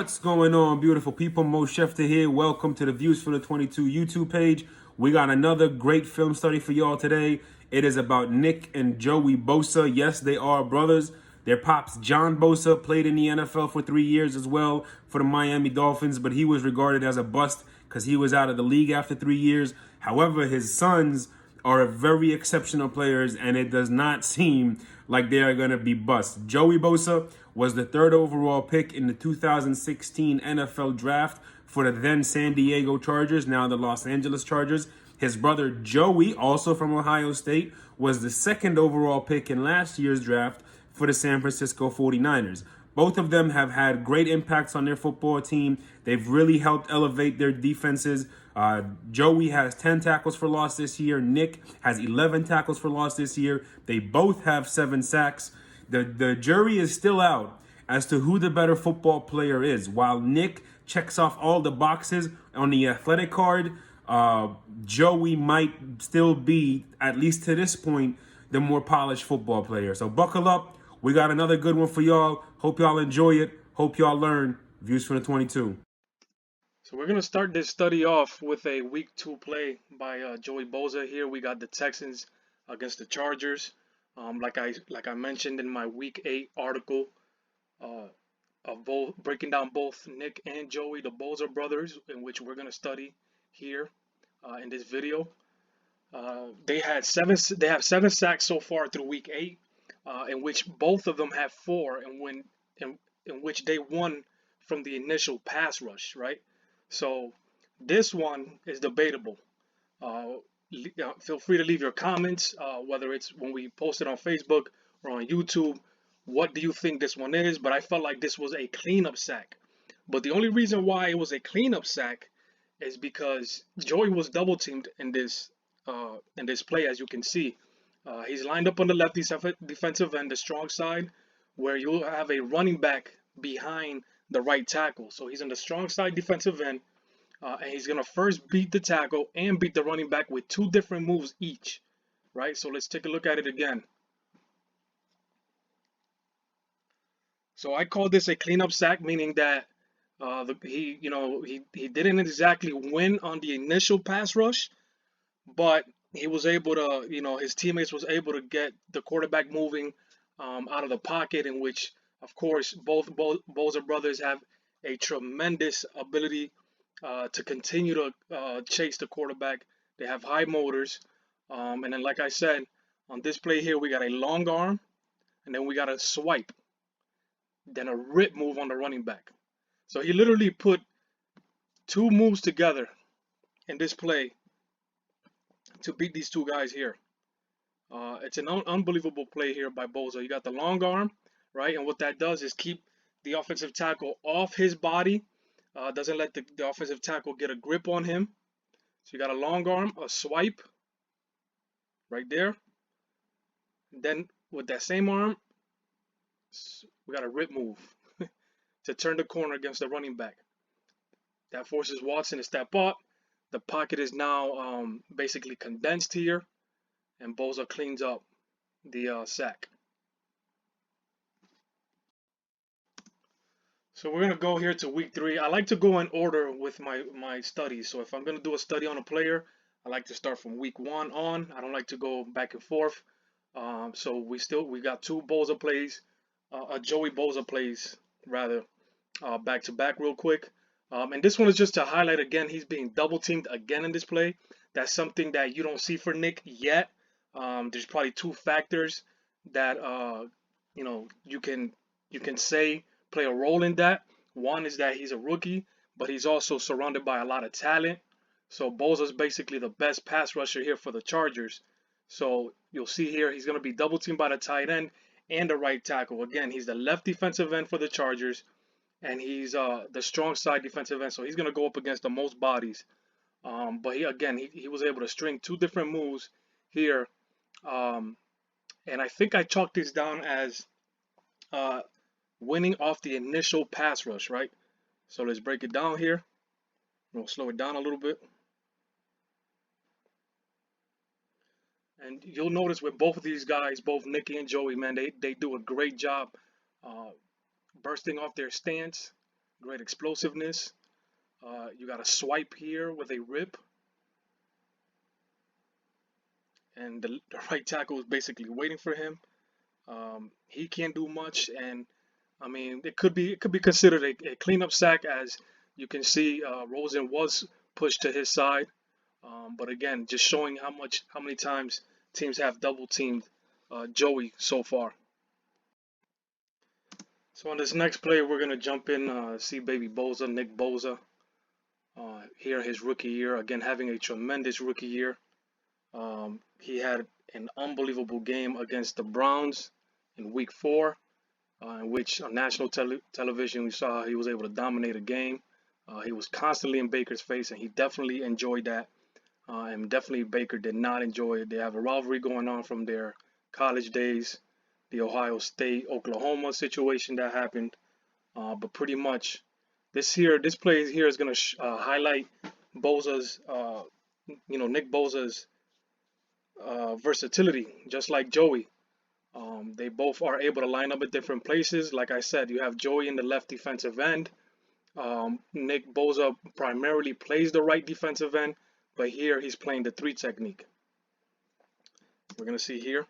What's going on, beautiful people? Mo Schefter here. Welcome to the Views from the 22 YouTube page. We got another great film study for y'all today. It is about Nick and Joey Bosa. Yes, they are brothers. Their pops, John Bosa, played in the NFL for 3 years as well for the Miami Dolphins, but he was regarded as a bust because he was out of the league after 3 years. However, his sons are very exceptional players, and it does not seem like they are going to be bust. Joey Bosa was the third overall pick in the 2016 NFL draft for the then San Diego Chargers, now the Los Angeles Chargers. His brother Joey, also from Ohio State, was the second overall pick in last year's draft for the San Francisco 49ers. Both of them have had great impacts on their football team. They've really helped elevate their defenses. Joey has 10 tackles for loss this year. Nick has 11 tackles for loss this year. They both have 7 sacks. The jury is still out as to who the better football player is. While Nick checks off all the boxes on the athletic card, Joey might still be, at least to this point, the more polished football player. So buckle up. We got another good one for y'all. Hope y'all enjoy it. Hope y'all learn. Views from the 22. So we're gonna start this study off with a week 2 play by Joey Bosa. Here we got the Texans against the Chargers. Like I mentioned in my week 8 article, of both breaking down both Nick and Joey, the Bosa brothers, in which we're gonna study here in this video. They had seven. They have 7 sacks so far through week 8, in which both of them have 4, and in which they won from the initial pass rush, right? So this one is debatable. Feel free to leave your comments, whether it's when we post it on Facebook or on YouTube. What do you think this one is? But I felt like this was a cleanup sack. But the only reason why it was a cleanup sack is because Joey was double teamed in this play, as you can see. He's lined up on the left defensive end, the strong side, where you'll have a running back behind the right tackle. So he's on the strong side defensive end, and he's gonna first beat the tackle and beat the running back with 2 different moves each, right? So let's take a look at it again. So I call this a cleanup sack, meaning that he didn't exactly win on the initial pass rush, but he was able to, his teammates was able to get the quarterback moving out of the pocket, in which, of course, both Bosa brothers have a tremendous ability to continue to chase the quarterback. They have high motors, and then, like I said, on this play here, we got a long arm, and then we got a swipe, then a rip move on the running back. So he literally put 2 moves together in this play to beat these 2 guys here. It's an unbelievable play here by Bosa. You got the long arm, right? And what that does is keep the offensive tackle off his body. Doesn't let the offensive tackle get a grip on him. So you got a long arm, a swipe right there. And then with that same arm, we got a rip move to turn the corner against the running back. That forces Watson to step up. The pocket is now basically condensed here, and Bosa cleans up the sack. So we're gonna go here to week 3. I like to go in order with my studies. So if I'm gonna do a study on a player, I like to start from week 1 on. I don't like to go back and forth. So we got 2 Bosa plays, Joey Bosa plays rather, back to back real quick. And this one is just to highlight again, he's being double teamed again in this play. That's something that you don't see for Nick yet. There's probably 2 factors that you can say play a role in that. One is that he's a rookie, but he's also surrounded by a lot of talent. So Bosa's basically the best pass rusher here for the Chargers. So you'll see here he's going to be double teamed by the tight end and the right tackle. Again, he's the left defensive end for the Chargers, and he's the strong side defensive end. So he's going to go up against the most bodies. But he was able to string 2 different moves here. And I think I chalked this down as winning off the initial pass rush, right? So let's break it down here. We'll slow it down a little bit. And you'll notice with both of these guys, both Nicky and Joey, man, they do a great job bursting off their stance, great explosiveness. You got a swipe here with a rip, and the right tackle is basically waiting for him. He can't do much, and I mean it could be considered a cleanup sack, as you can see Rosen was pushed to his side. But again, just showing how many times teams have double teamed Joey so far. So on this next play, we're gonna jump in, see baby Bosa, Nick Bosa, here his rookie year. Again, having a tremendous rookie year. He had an unbelievable game against the Browns in Week 4, in which on national television we saw he was able to dominate a game. He was constantly in Baker's face, and he definitely enjoyed that. And definitely Baker did not enjoy it. They have a rivalry going on from their college days, the Ohio State Oklahoma situation that happened. But pretty much this play here is going to highlight Bosa's, Nick Bosa's versatility, just like Joey. They both are able to line up at different places. Like I said, you have Joey in the left defensive end. Nick Bosa primarily plays the right defensive end, but here he's playing the 3 technique. We're going to see here.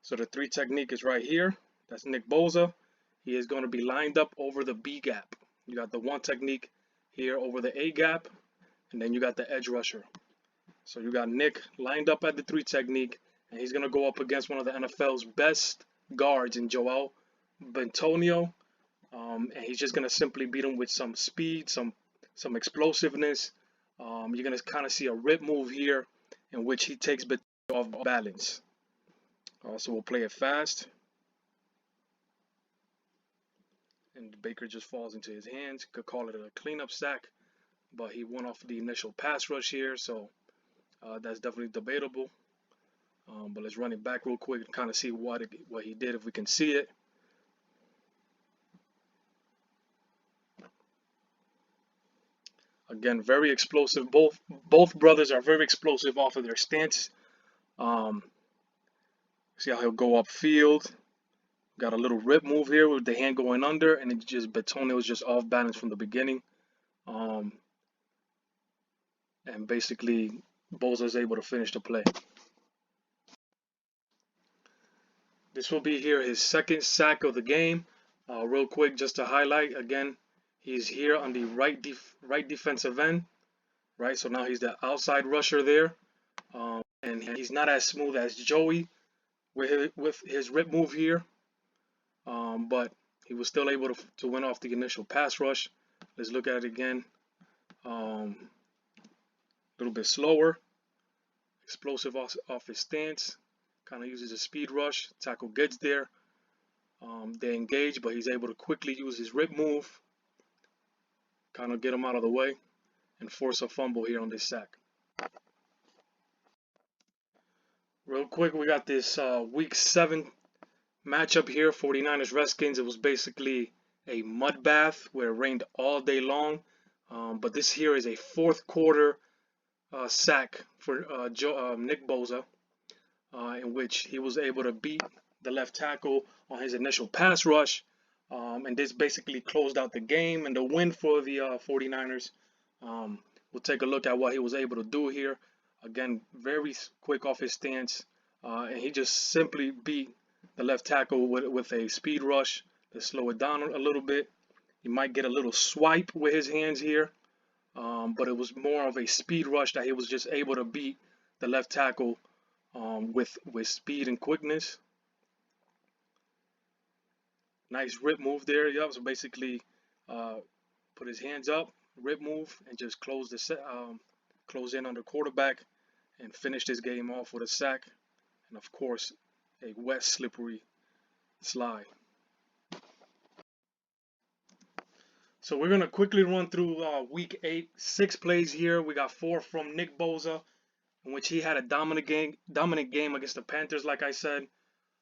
So the 3 technique is right here. That's Nick Bosa. He is going to be lined up over the B gap. You got the 1 technique here over the A gap, and then you got the edge rusher. So you got Nick lined up at the 3 technique, and he's going to go up against one of the NFL's best guards in Joel Bentonio. And he's just going to simply beat him with some speed, some explosiveness. You're going to kind of see a rip move here in which he takes Bentonio off balance. So we'll play it fast. And Baker just falls into his hands. Could call it a cleanup sack, but he won off the initial pass rush here, so that's definitely debatable. But let's run it back real quick and kind of see what he did, if we can see it. Again, very explosive. Both brothers are very explosive off of their stance. See how he'll go upfield. Got a little rip move here with the hand going under, and it just Bentonio was just off balance from the beginning. And basically, Bosa is able to finish the play. This will be here his 2nd sack of the game. Real quick, just to highlight again, he's here on the right defensive end, right? So now he's the outside rusher there, and he's not as smooth as Joey with his rip move here, but he was still able to win off the initial pass rush. Let's look at it again. A little bit slower, explosive off his stance. Kind of uses a speed rush. Tackle gets there. They engage, but he's able to quickly use his rip move, kind of get him out of the way, and force a fumble here on this sack. Real quick, we got this Week 7 matchup here, 49ers Redskins. It was basically a mud bath where it rained all day long. But this here is a 4th quarter sack for Nick Bosa, in which he was able to beat the left tackle on his initial pass rush. And this basically closed out the game and the win for the 49ers. We'll take a look at what he was able to do here. Again, very quick off his stance. And he just simply beat the left tackle with a speed rush to slow it down a little bit. He might get a little swipe with his hands here. But it was more of a speed rush that he was just able to beat the left tackle with speed and quickness. Nice rip move there. Yep. So basically, put his hands up, rip move, and just close in on the quarterback, and finish this game off with a sack, and of course, a wet, slippery slide. So we're gonna quickly run through Week 8, 6 plays here. We got 4 from Nick Bosa, in which he had a dominant game against the Panthers, like I said.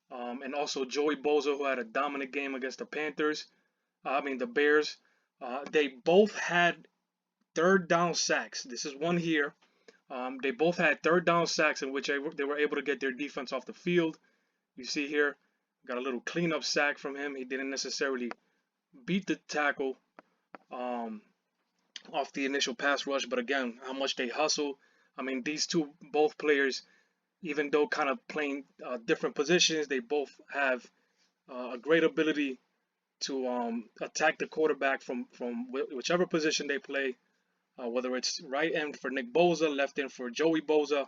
And also Joey Bosa, who had a dominant game against the the Bears. They both had 3rd down sacks. This is one here. They both had 3rd down sacks in which they were able to get their defense off the field. You see here, got a little cleanup sack from him. He didn't necessarily beat the tackle, um, off the initial pass rush. But again, how much they hustle. I mean, these two, both players, even though kind of playing different positions, they both have a great ability to attack the quarterback from whichever position they play, whether it's right end for Nick Bosa, left end for Joey Bosa.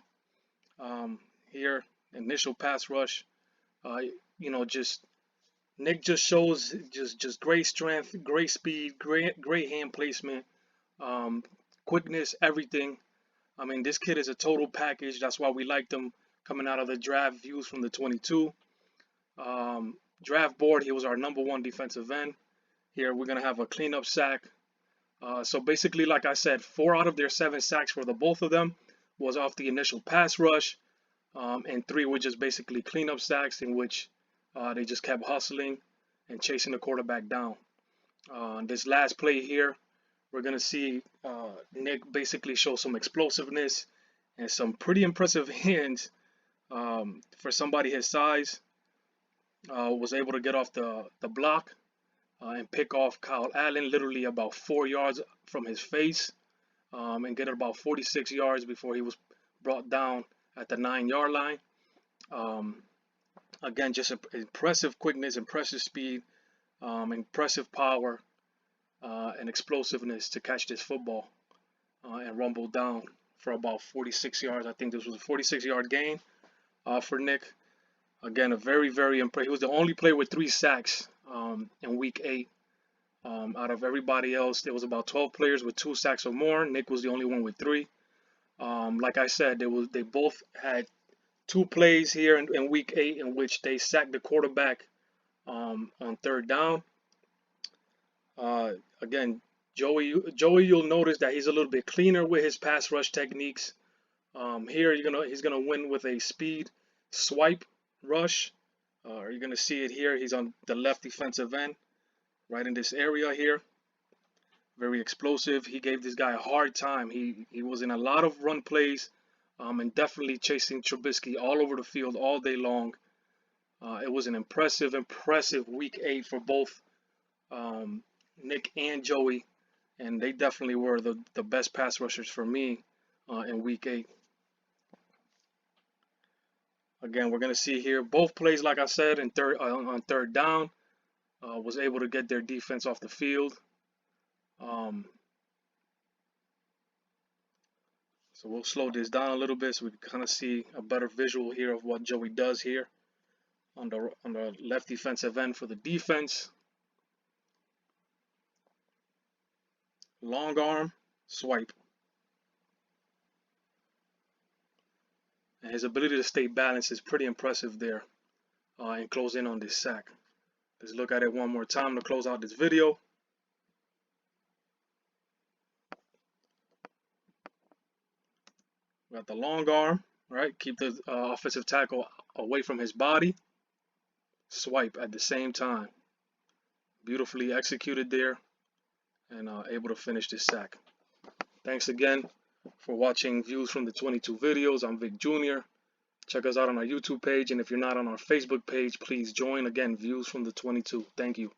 Um, Here, initial pass rush. Uh, just Nick just shows just great strength, great speed, great hand placement, um, quickness, everything. I mean, this kid is a total package. That's why we liked him coming out of the draft views from the 22 draft board. He was our #1 defensive end. Here we're gonna have a cleanup sack. So basically, like I said, 4 out of their 7 sacks for the both of them was off the initial pass rush, and 3 were just basically cleanup sacks in which they just kept hustling and chasing the quarterback down. This last play here, we're gonna see Nick basically show some explosiveness and some pretty impressive hands for somebody his size. Was able to get off the block and pick off Kyle Allen literally about 4 yards from his face, and get it about 46 yards before he was brought down at the 9-yard line. Again, just impressive quickness, impressive speed, impressive power, and explosiveness to catch this football and rumble down for about 46 yards. I think this was a 46-yard gain for Nick. Again, a very, very impressive. He was the only player with 3 sacks in week 8. Out of everybody else, there was about 12 players with 2 sacks or more. Nick was the only one with 3. Like I said, they both had 2 plays here in week 8 in which they sacked the quarterback on 3rd down. Again, Joey, you'll notice that he's a little bit cleaner with his pass rush techniques. Here, he's gonna win with a speed swipe rush. You're gonna see it here. He's on the left defensive end, right in this area here. Very explosive. He gave this guy a hard time. He was in a lot of run plays, and definitely chasing Trubisky all over the field all day long. It was an impressive week 8 for both Nick and Joey, and they definitely were the best pass rushers for me in week 8. Again, we're going to see here both plays, like I said, on 3rd down, was able to get their defense off the field. So we'll slow this down a little bit so we can kind of see a better visual here of what Joey does here on the left defensive end for the defense. Long arm, swipe. And his ability to stay balanced is pretty impressive there and close in on this sack. Let's look at it one more time to close out this video. Got the long arm, right? Keep the offensive tackle away from his body. Swipe at the same time. Beautifully executed there and able to finish this sack. Thanks again for watching Views from the 22 videos. I'm Vic Jr. Check us out on our YouTube page, and if you're not on our Facebook page, please join. Again, Views from the 22. Thank you.